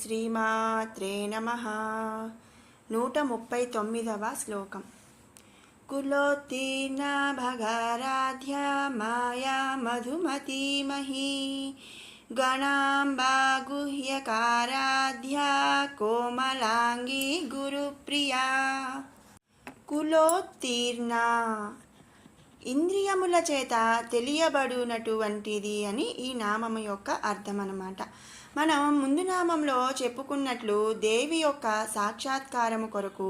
శ్రీమాత్రే నమః. 139వ శ్లోకం. కులోత్తీర్ణ భగారాధ్య మాయా మధుమతీమహీ గణాంబా గుహ్యకారాధ్య కోమలాంగి గురుప్రియా. కులోత్తీర్ణ ఇంద్రియముల చేత తెలియబడునటువంటిది అని ఈ నామము యొక్క అర్థం అన్నమాట. మనం ముందు నామంలో చెప్పుకున్నట్లు దేవి యొక్క సాక్షాత్కారము కొరకు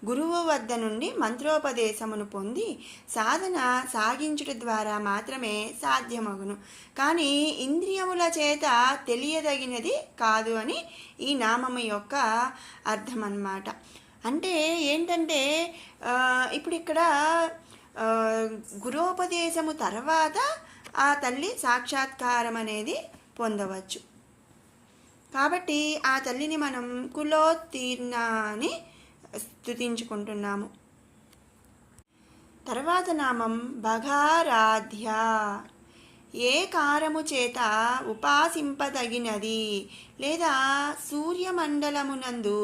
గురువు వద్ద నుండి మంత్రోపదేశమును పొంది సాధన సాగించుట ద్వారా మాత్రమే సాధ్యమగును. కానీ ఇంద్రియముల చేత తెలియదగినది కాదు అని ఈ నామము యొక్క అర్థం అన్నమాట. అంటే ఏంటంటే ఇప్పుడు ఇక్కడ గురోపదేశము తర్వాత ఆ తల్లి సాక్షాత్కారం అనేది పొందవచ్చు. కాబట్టి ఆ తల్లిని మనం కులోత్తీర్ణ అని స్తుతించుకుంటున్నాము. తర్వాత నామం భగారాధ్య, ఏ కారము చేత ఉపాసింపదగినది లేదా సూర్యమండలమునందు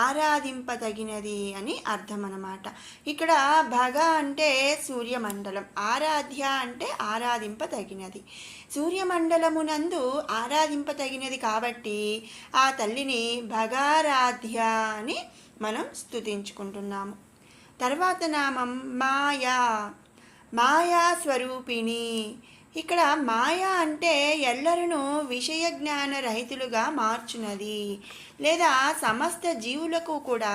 ఆరాధింపదగినది అని అర్థం అన్నమాట. ఇక్కడ భగ అంటే సూర్యమండలం, ఆరాధ్య అంటే ఆరాధింపదగినది. సూర్యమండలమునందు ఆరాధింపదగినది కాబట్టి ఆ తల్లిని భగారాధ్య అని మనం స్తుతించుకుంటున్నాము. తర్వాత నామం మాయా, మాయా స్వరూపిణి. ఇక్కడ మాయ అంటే ఎల్లరూ విషయ జ్ఞాన రహితులుగా మార్చున్నది లేదా సమస్త జీవులకు కూడా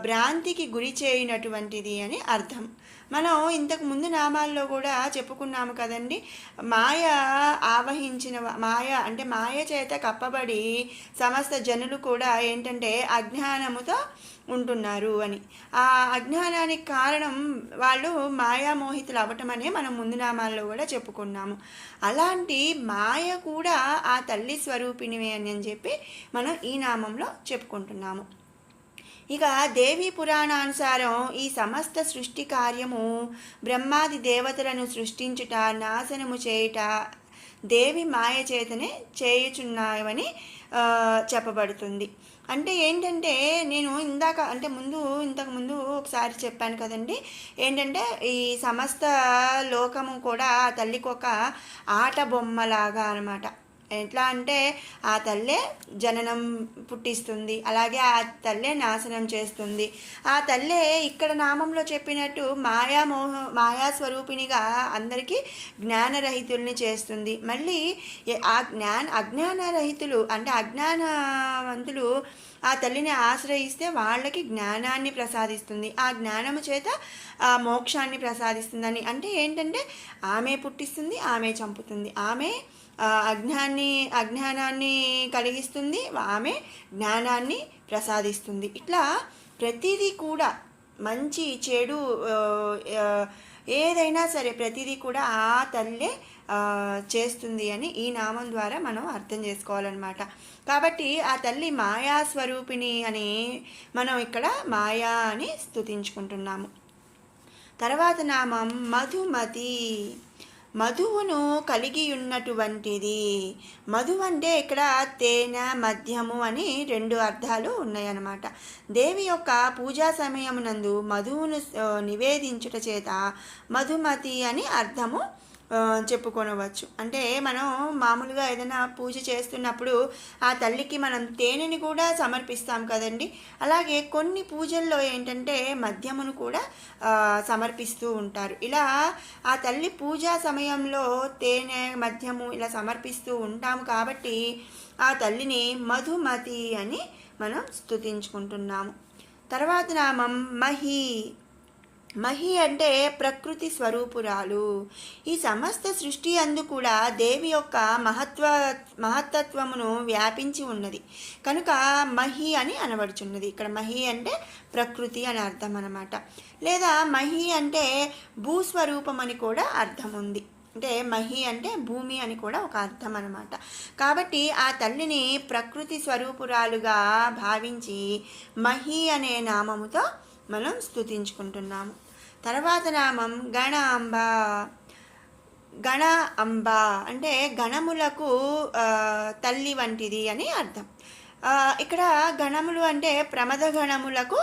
భ్రాంతికి గురి చేయనటువంటిది అని అర్థం. మనం ఇంతకు ముందు నామాల్లో కూడా చెప్పుకున్నాము కదండి, మాయ ఆవహించిన మాయ అంటే మాయ చేత కప్పబడి సమస్త జనులు కూడా ఏంటంటే అజ్ఞానముతో ఉంటున్నారు అని. ఆ అజ్ఞానానికి కారణం వాళ్ళు మాయామోహితులు అవ్వటం అనే మనం ముందు నామాల్లో కూడా చెప్పుకున్నాము. అలాంటి మాయ కూడా ఆ తల్లి స్వరూపిణివే అని చెప్పి మనం ఈ నామంలో చెప్పుకుంటున్నాము. ఇక దేవీ పురాణానుసారం ఈ సమస్త సృష్టి కార్యము బ్రహ్మాది దేవతలను సృష్టించుట నాశనము చేయుట దేవి మాయ చేతనే చేయుచున్నాయని చెప్పబడుతుంది. అంటే ఏంటంటే నేను ఇంతకు ముందు ఒకసారి చెప్పాను కదండి, ఏంటంటే ఈ సమస్త లోకము కూడా ఆ తల్లికి ఒక ఆట బొమ్మలాగా అనమాట. ఎట్లా అంటే ఆ తల్లే జననం పుట్టిస్తుంది, అలాగే ఆ తల్లే నాశనం చేస్తుంది. ఆ తల్లే ఇక్కడ నామంలో చెప్పినట్టు మాయా స్వరూపిణిగా అందరికీ జ్ఞానరహితుల్ని చేస్తుంది. మళ్ళీ ఆ అజ్ఞానరహితులు అంటే అజ్ఞానవంతులు ఆ తల్లిని ఆశ్రయిస్తే వాళ్ళకి జ్ఞానాన్ని ప్రసాదిస్తుంది, ఆ జ్ఞానము చేత ఆ మోక్షాన్ని ప్రసాదిస్తుందని. అంటే ఏంటంటే ఆమె పుట్టిస్తుంది, ఆమె చంపుతుంది, ఆమె అజ్ఞానాన్ని కలిగిస్తుంది, ఆమె జ్ఞానాన్ని ప్రసాదిస్తుంది. ఇట్లా ప్రతిదీ కూడా మంచి చెడు ఏదైనా సరే ప్రతిదీ కూడా ఆ తల్లే చేస్తుంది అని ఈ నామం ద్వారా మనం అర్థం చేసుకోవాలన్నమాట. కాబట్టి ఆ తల్లి మాయా స్వరూపిణి అని మనం ఇక్కడ మాయా అని స్తుతించుకుంటున్నాము. తర్వాత నామం మధుమతి, మధువును కలిగి ఉన్నటువంటిది. మధు అంటే ఇక్కడ తేనె మద్యము అని రెండు అర్థాలు ఉన్నాయన్నమాట. దేవి యొక్క పూజా సమయమునందు మధువును నివేదించుట చేత మధుమతి అని అర్థము చెప్పుకొనవచ్చు. అంటే మనం మామూలుగా ఏదైనా పూజ చేస్తున్నప్పుడు ఆ తల్లికి మనం తేనెని కూడా సమర్పిస్తాం కదండి. అలాగే కొన్ని పూజల్లో ఏంటంటే మద్యమును కూడా సమర్పిస్తూ ఉంటారు. ఇలా ఆ తల్లి పూజా సమయంలో తేనె మద్యము ఇలా సమర్పిస్తూ ఉంటాము కాబట్టి ఆ తల్లిని మధుమతి అని మనం స్తుతించుకుంటున్నాము. తర్వాత నామం మహి, మహి అంటే ప్రకృతి స్వరూపురాలు. ఈ సమస్త సృష్టి అందు కూడా దేవి యొక్క మహత్తత్వమును వ్యాపించి ఉన్నది కనుక మహి అని అనబడుచున్నది. ఇక్కడ మహి అంటే ప్రకృతి అని అర్థం అన్నమాట. లేదా మహి అంటే భూస్వరూపం అని కూడా అర్థం ఉంది. అంటే మహి అంటే భూమి అని కూడా ఒక అర్థం అన్నమాట. కాబట్టి ఆ తల్లిని ప్రకృతి స్వరూపురాలుగా భావించి మహి అనే నామముతో మనం స్తుతించుకుంటున్నాము. తర్వాత నామం గణాంబ, గణ అంబ అంటే గణములకు తల్లి వంటిది అని అర్థం. ఇక్కడ గణములు అంటే ప్రమద గణములకు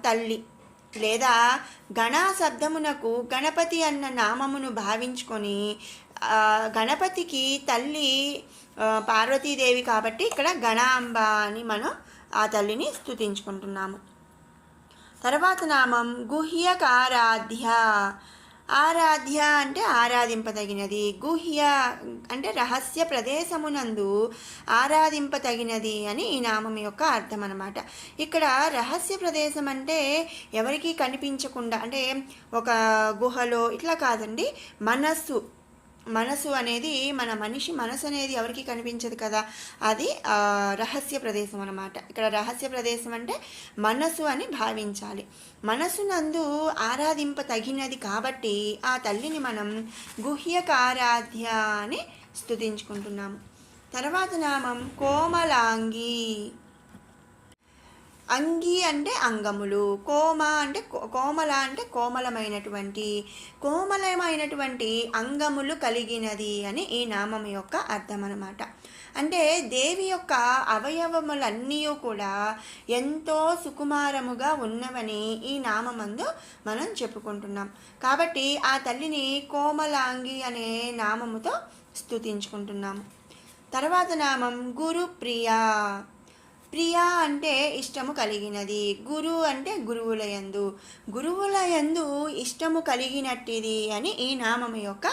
తల్లి, లేదా గణ శబ్దమునకు గణపతి అన్న నామమును భావించుకొని గణపతికి తల్లి పార్వతీదేవి కాబట్టి ఇక్కడ గణాంబ అని మనం ఆ తల్లిని స్తుతించుకుంటున్నాము. తర్వాత నామం గుహ్యకారాధ్య. ఆరాధ్య అంటే ఆరాధింపదగినది, గుహ్య అంటే రహస్య ప్రదేశమునందు ఆరాధింపదగినది అని ఈ నామం యొక్క అర్థం అన్నమాట. ఇక్కడ రహస్య ప్రదేశం అంటే ఎవరికీ కనిపించకుండా, అంటే ఒక గుహలో ఇట్లా కాదండి. మనసు అనేది మన మనిషి మనసు అనేది ఎవరికి కనిపించదు కదా, అది రహస్య ప్రదేశం అన్నమాట. ఇక్కడ రహస్య ప్రదేశం అంటే మనసు అని భావించాలి. మనసునందు ఆరాధింపతగినది కాబట్టి ఆ తల్లిని మనం గుహ్యకారాధ్య అని స్తుతించుకుంటున్నాము. తర్వాత నామం కోమలాంగి. అంగి అంటే అంగములు, కోమల అంటే కోమలమైనటువంటి అంగములు కలిగినది అని ఈ నామం యొక్క అర్థం అన్నమాట. అంటే దేవి యొక్క అవయవములన్నీ కూడా ఎంతో సుకుమారముగా ఉన్నవని ఈ నామందు మనం చెప్పుకుంటున్నాం. కాబట్టి ఆ తల్లిని కోమలాంగి అనే నామముతో స్తుతించుకుంటున్నాము. తర్వాత నామం గురుప్రియ. ప్రియ అంటే ఇష్టము కలిగినది, గురు అంటే గురువులయందు ఇష్టము కలిగినట్టిది అని ఈ నామము యొక్క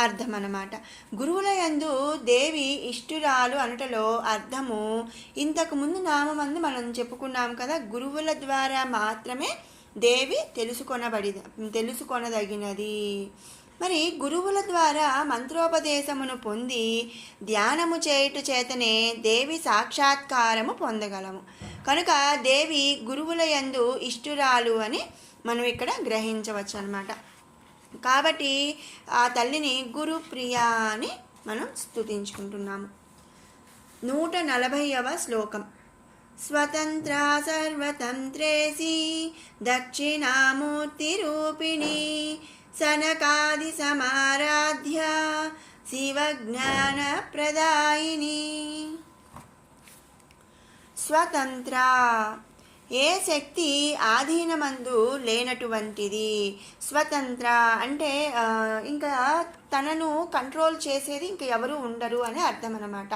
అర్థం అన్నమాట. గురువులయందు దేవి ఇష్టురాలు అనటలో అర్థము ఇంతకుముందు నామందు మనం చెప్పుకున్నాం కదా, గురువుల ద్వారా మాత్రమే దేవి తెలుసుకొనదగినది. మరి గురువుల ద్వారా మంత్రోపదేశమును పొంది ధ్యానము చేయుట చేతనే దేవి సాక్షాత్కారము పొందగలము. కనుక దేవి గురువుల యందు ఇష్టురాలు అని మనం ఇక్కడ గ్రహించవచ్చు అన్నమాట. కాబట్టి ఆ తల్లిని గురుప్రియ అని మనం స్తుతించుకుంటున్నాము. 140వ శ్లోకం. స్వతంత్ర సర్వతంత్రేసి దక్షిణామూర్తి రూపిణి సనకాది సమారాధ్య శివజ్ఞాన ప్రదాయిని. స్వతంత్ర ఏ శక్తి ఆధీనమందు లేనటువంటిది. స్వతంత్ర అంటే ఇంకా తనను కంట్రోల్ చేసేది ఇంకా ఎవరు ఉండరు అని అర్థం అన్నమాట.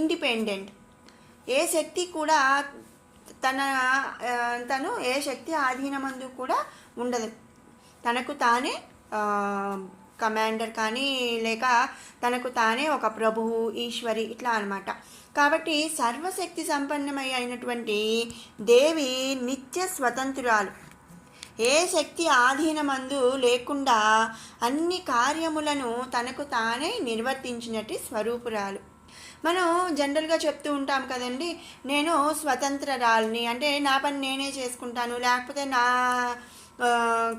ఇండిపెండెంట్, ఏ శక్తి కూడా తను ఏ శక్తి ఆధీనమందు కూడా ఉండదు. తనకు తానే కమాండర్ కానీ లేక తనకు తానే ఒక ప్రభువు, ఈశ్వరి ఇట్లా అనమాట. కాబట్టి సర్వశక్తి సంపన్నమై అయినటువంటి దేవి నిత్య స్వతంత్రురాలు. ఏ శక్తి ఆధీనమందు లేకుండా అన్ని కార్యములను తనకు తానే నిర్వర్తించినట్టు స్వరూపురాలు. మనం జనరల్గా చెప్తూ ఉంటాం కదండి, నేను స్వతంత్రరాలిని అంటే నా పని నేనే చేసుకుంటాను, లేకపోతే నా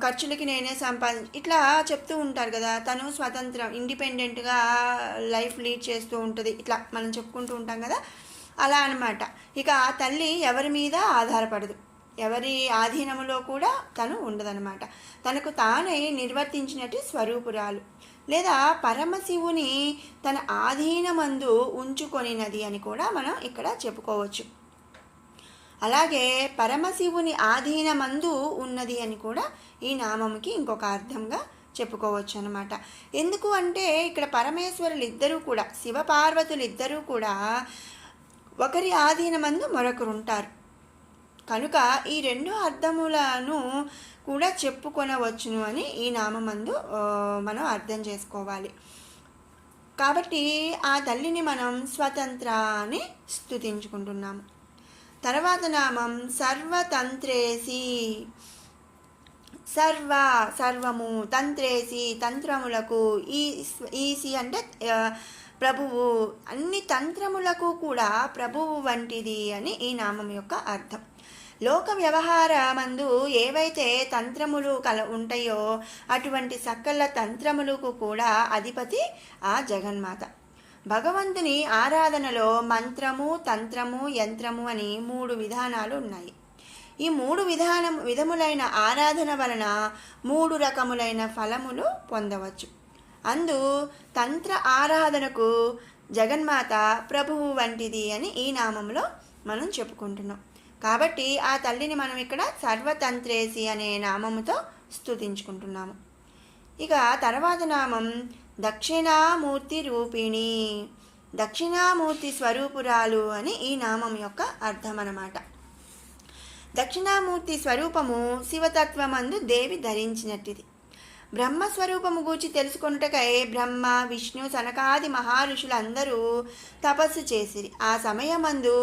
ఖర్చులకి నేనే ఇట్లా చెప్తూ ఉంటారు కదా. తను స్వతంత్రం, ఇండిపెండెంట్గా లైఫ్ లీడ్ చేస్తూ ఉంటుంది, ఇట్లా మనం చెప్పుకుంటూ ఉంటాం కదా. అలా అనమాట. ఇక ఆ తల్లి ఎవరి మీద ఆధారపడదు, ఎవరి ఆధీనములో కూడా తను ఉండదన్నమాట. తనకు తానే నిర్వర్తించినట్టు స్వరూపురాలు, లేదా పరమశివుని తన ఆధీనమందు ఉంచుకొనినది అని కూడా మనం ఇక్కడ చెప్పుకోవచ్చు. అలాగే పరమశివుని ఆధీనమందు ఉన్నది అని కూడా ఈ నామముకి ఇంకొక అర్థంగా చెప్పుకోవచ్చు అన్నమాట. ఎందుకు అంటే ఇక్కడ పరమేశ్వరులు ఇద్దరూ కూడా, శివపార్వతులు ఇద్దరూ కూడా ఒకరి ఆధీనమందు మరొకరు ఉంటారు. కనుక ఈ రెండు అర్థములను కూడా చెప్పుకొనవచ్చును అని ఈ నామందు మనం అర్థం చేసుకోవాలి. కాబట్టి ఆ తల్లిని మనం స్వతంత్ర అని స్తుతించుకుంటున్నాము. తర్వాత నామం సర్వతంత్రేసి. సర్వము, తంత్రేసి తంత్రములకు, ఈసి అంటే ప్రభువు, అన్ని తంత్రములకు కూడా ప్రభువు వంటిది అని ఈ నామం యొక్క అర్థం. లోక వ్యవహారమందు ఏవైతే తంత్రములు ఉంటాయో అటువంటి సకల తంత్రములకు కూడా అధిపతి ఆ జగన్మాత. భగవంతుని ఆరాధనలో మంత్రము, తంత్రము, యంత్రము అని 3 విధానాలు ఉన్నాయి. ఈ 3 విధములైన ఆరాధన వలన 3 రకములైన ఫలములు పొందవచ్చు. అందు తంత్ర ఆరాధనకు జగన్మాత ప్రభువు వంటిది అని ఈ నామంలో మనం చెప్పుకుంటున్నాం. కాబట్టి ఆ తల్లిని మనం ఇక్కడ సర్వతంత్రేసి అనే నామముతో స్తుతించుకుంటున్నాము. ఇక తర్వాత నామం దక్షిణామూర్తి రూపిణి, దక్షిణామూర్తి స్వరూపురాలు అని ఈ నామం యొక్క అర్థం అన్నమాట. దక్షిణామూర్తి స్వరూపము శివతత్వమందు దేవి ధరించినట్టిది. బ్రహ్మస్వరూపము గూర్చి తెలుసుకొనుటకై బ్రహ్మ విష్ణు సనకాది మహర్షులందరూ తపస్సు చేసిరి. ఆ సమయమందు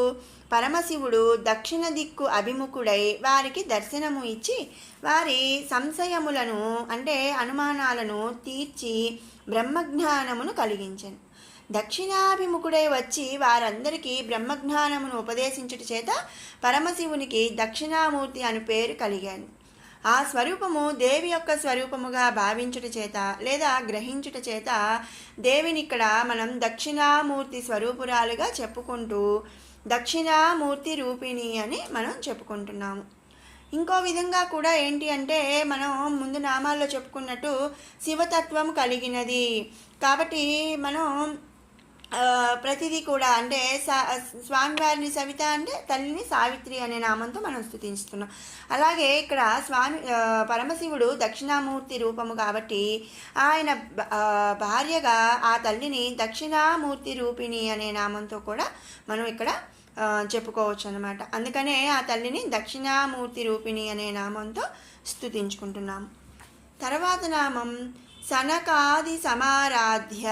పరమశివుడు దక్షిణ దిక్కు అభిముఖుడై వారికి దర్శనము ఇచ్చి వారి సంశయములను అంటే అనుమానాలను తీర్చి బ్రహ్మజ్ఞానమును కలిగించెను. దక్షిణాభిముఖుడై వచ్చి వారందరికీ బ్రహ్మజ్ఞానమును ఉపదేశించుట చేత పరమశివునికి దక్షిణామూర్తి అను పేరు కలిగాను. ఆ స్వరూపము దేవి యొక్క స్వరూపముగా భావించుట చేత లేదా గ్రహించుట చేత దేవిని ఇక్కడ మనం దక్షిణామూర్తి స్వరూపురాలుగా చెప్పుకుంటూ దక్షిణామూర్తి రూపిణి అని మనం చెప్పుకుంటున్నాము. ఇంకో విధంగా కూడా ఏంటి అంటే మనం ముందు నామాల్లో చెప్పుకున్నట్టు శివతత్వం కలిగినది కాబట్టి మనం ప్రతిదీ కూడా అంటే స్వామివారిని సవిత అంటే తల్లిని సావిత్రి అనే నామంతో మనం స్తుతిస్తున్నాం. అలాగే ఇక్కడ పరమశివుడు దక్షిణామూర్తి రూపము కాబట్టి ఆయన భార్యగా ఆ తల్లిని దక్షిణామూర్తి రూపిణి అనే నామంతో కూడా మనం ఇక్కడ చెప్పుకోవచ్చు అన్నమాట. అందుకనే ఆ తల్లిని దక్షిణామూర్తి రూపిణి అనే నామంతో స్తుతించుకుంటున్నాము. తర్వాత నామం సనకాది సమారాధ్య.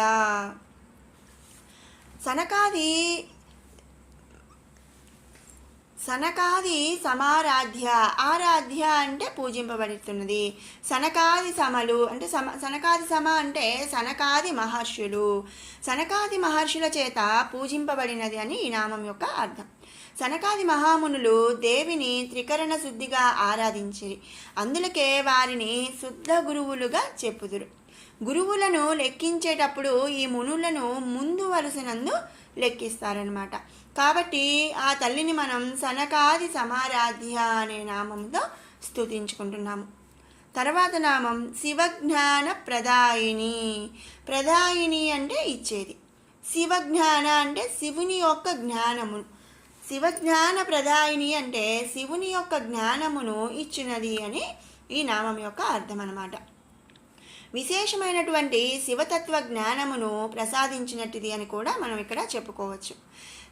సనకాది సమారాధ్య, ఆరాధ్య అంటే పూజింపబడుతున్నది. సనకాది సమలు అంటే సనకాది సమ అంటే సనకాది మహర్షులు, సనకాది మహర్షుల చేత పూజింపబడినది అని ఈ నామం యొక్క అర్థం. సనకాది మహామునులు దేవిని త్రికరణ శుద్ధిగా ఆరాధించిరి. అందులకే వారిని శుద్ధ గురువులుగా చెప్పుదురు. గురువులను లెక్కించేటప్పుడు ఈ మునులను ముందు వరుసనందు లెక్కిస్తారనమాట. కాబట్టి ఆ తల్లిని మనం సనకాది సమారాధ్య అనే నామంతో స్తుతించుకుంటున్నాము. తర్వాత నామం శివజ్ఞాన ప్రదాయిని. ప్రదాయిని అంటే ఇచ్చేది, శివజ్ఞాన అంటే శివుని యొక్క జ్ఞానము, శివజ్ఞాన ప్రదాయిని అంటే శివుని యొక్క జ్ఞానమును ఇచ్చినది అని ఈ నామం యొక్క అర్థం అన్నమాట. విశేషమైనటువంటి శివతత్వ జ్ఞానమును ప్రసాదించినట్టుది అని కూడా మనం ఇక్కడ చెప్పుకోవచ్చు.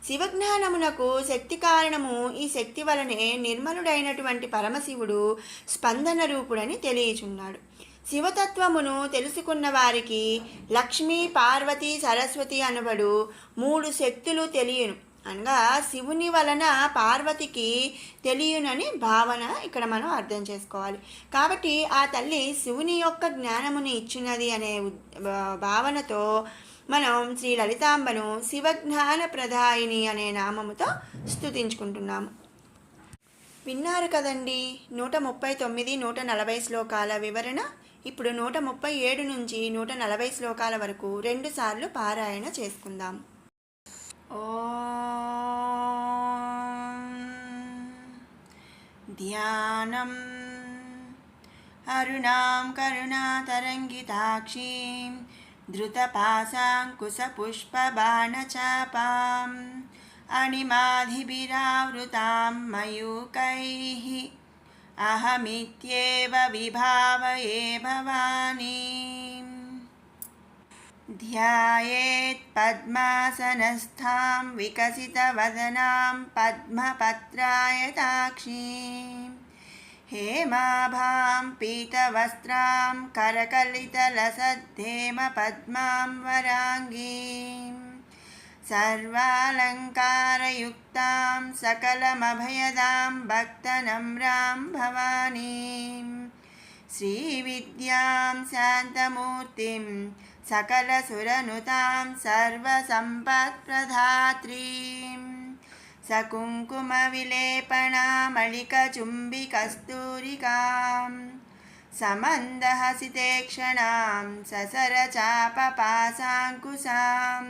శివజ్ఞానమునకు శక్తి కారణము. ఈ శక్తి వలనే నిర్మలుడైనటువంటి పరమశివుడు స్పందన రూపుడని తెలియచున్నాడు. శివతత్వమును తెలుసుకున్న వారికి లక్ష్మీ పార్వతి సరస్వతి అనబడు 3 శక్తులు తెలియను అనగా శివుని వలన పార్వతికి తెలియనని భావన ఇక్కడ మనం అర్థం చేసుకోవాలి. కాబట్టి ఆ తల్లి శివుని యొక్క జ్ఞానముని ఇచ్చినది అనే భావనతో మనం శ్రీ లలితాంబను శివజ్ఞాన ప్రదాయిని అనే నామముతో స్తుతించుకుంటున్నాము. విన్నారు కదండి 139, 140 శ్లోకాల వివరణ. ఇప్పుడు 137 నుంచి 140 శ్లోకాల వరకు 2 సార్లు పారాయణ చేసుకుందాం. ధ్యానం అరుణాం కరుణాతరంగితాక్షీం ధృతపాశాంకుశపుష్పబాణచాపాం అణిమాధిభిరావృతాం మయూకైః అహమిత్యేవ విభావయే భవానీం. ధ్యాయేత్ పద్మాసనస్థాం వికసితవదనాం పద్మపత్రాయతాక్షీం హేమాభాం పీతవస్త్రాం కరకలితలసద్ధేమ పద్మాం వరాంగీం సర్వాలంకారయుక్తాం సకలమభయదాం భక్తనమ్రాం భవానీం శ్రీవిద్యాం శాంతమూర్తిం సకలసురనుతాం సర్వసంపత్ప్రదాత్రీం సకుంకుమవిలేపనామళికచుంబికస్తూరికాం సమందహసితేక్షణాం ససరచాపపాశాంకుశాం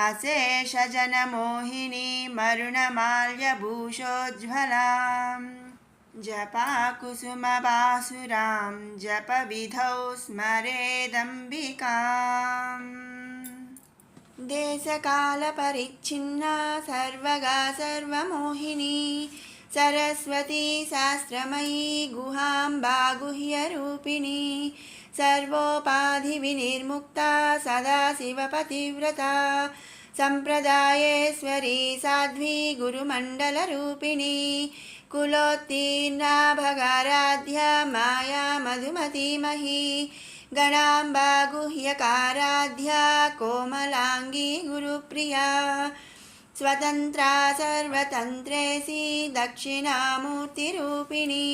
అశేషజనమోహినీ మరుణమాల్యభూషోజ్వలాం జపాకుసుమబాసురాం జపవిధౌ స్మరేదంబికాం. దేశకాలపరిచ్ఛిన్నా సర్వగా సర్వమోహిని సరస్వతీ శాస్త్రమయీ గుహాంబా గుహ్యరూపిణి సర్వోపాధి వినిర్ముక్తా సదాశివపతివ్రతా సంప్రదాయేశ్వరీ సాధ్వీ గురుమండలరూపిణి కులోత్తీర్ణా భగారాధ్యా మాయా మధుమతీమహీ గణాంబా గుహ్యకారాధ్యా కోమలాంగీ గురుప్రియా స్వతంత్రా సర్వతంత్రేసి దక్షిణామూర్తిరూపిణి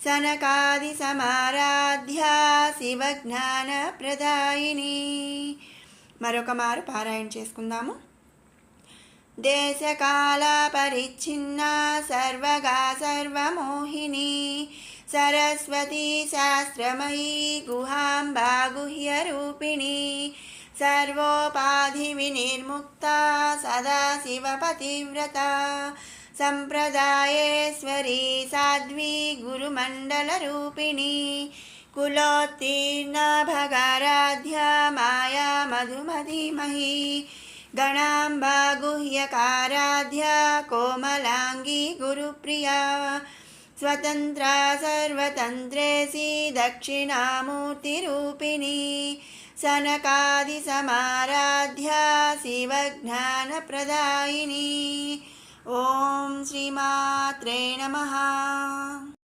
సనకాది సమారాధ్యా శివజ్ఞానప్రదాయిని. మరొక మారు పారాయణ చేసుకుందాము. దేశకాల పరిచ్ఛిన్నా సర్వగా సర్వమోహిని సరస్వతీ శాస్త్రమయీ గుహాంబా గుహ్యరూపిణి సర్వోపాధి వినిర్ముక్తా సదాశివపతివ్రతా సంప్రదాయేశ్వరీ సాధ్వీ గురుమండలరూపిణి కులోత్తీర్ణా భగారాధ్యా మాయా మధుమతీమహీ గణాంబా గుహ్యకారాధ్యా కోమలాంగీ గురుప్రియా స్వతంత్రా సర్వతంత్రేసి దక్షిణామూర్తిరూపిణి సనకాది సమారాధ్యా శివజ్ఞానప్రదాయిని. ఓం శ్రీమాత్రే నమః.